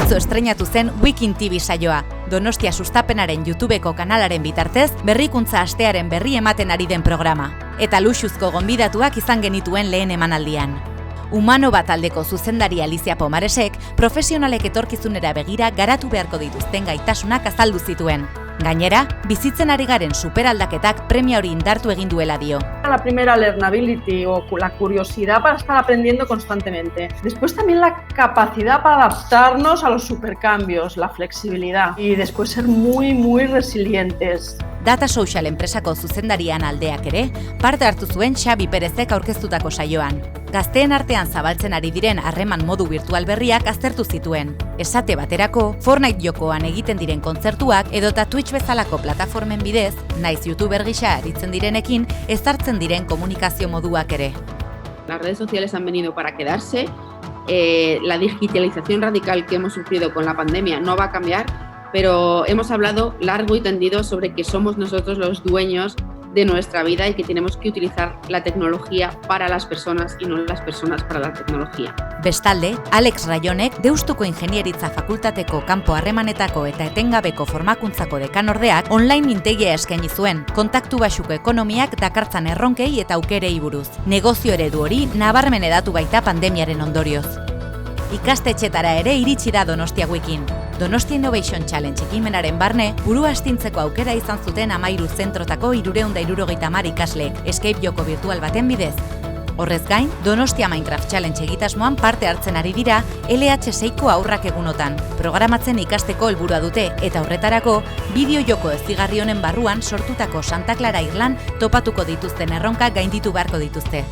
Atzo estreinatu zen Weekin TV saioa. Donostia Sustapenaren YouTubeko kanalaren bitartez, berrikuntza astearen berri ematen ari den programa. Eta luxuzko gonbidatuak izan genituen lehen emanaldian. Humano bat aldeko zuzendari Alicia Pomaresek, profesionalek etorkizunera begira garatu beharko dituzten gaitasunak azaldu zituen. Gainera, bizitzen ari garen superaldaketak premia hori indartu egin duela dio. La primera, learnability o la curiosidad para estar aprendiendo constantemente. Después también la capacidad para adaptarnos a los supercambios, la flexibilidad y después ser muy resilientes. Data Social enpresako zuzendarian aldeak ere, parte hartu zuen Xabi Perezek aurkeztutako saioan. Gazteen artean zabaltzen ari diren harreman modu virtual berriak aztertu zituen. Esate baterako, Fortnite jokoan egiten diren kontzertuak edota Twitch bezalako plataformen bidez, naiz YouTuber gisa aritzen direnekin, ezartzen diren komunikazio moduak ere. Las redes sociales han venido para quedarse. La digitalización radical que hemos sufrido con la pandemia no va a cambiar, pero hemos hablado largo y tendido sobre que somos nosotros los dueños de nuestra vida y que tenemos que utilizar la tecnología para las personas y no las personas para la tecnología. Bestalde, Alex Rayonek Deustuko Ingenieritza Fakultateko kanpo harremanetako eta etengabeko formakuntzako dekanordeak online mintegia eskaini zuen, kontaktu baxuko ekonomiak dakartzan erronkei eta aukerei buruz. Negozio eredu hori nabarmen hedatu baita pandemiaren ondorioz. Ikastetxetara ere iritsi da Donostia Weekin. Donostia Innovation Challenge ekimenaren barne, burua astintzeko aukera izan zuten 13 zentrotako 370 ikasleek escape joko virtual baten bidez. Horrez gain, Donostia Minecraft Challenge egitasmoan parte hartzen ari dira LH6ko aurrak egunotan. Programatzen ikasteko helburua dute eta horretarako, bideo joko ezigarri honen barruan sortutako Santa Clara Irlan topatuko dituzten erronka gainditu beharko dituzte.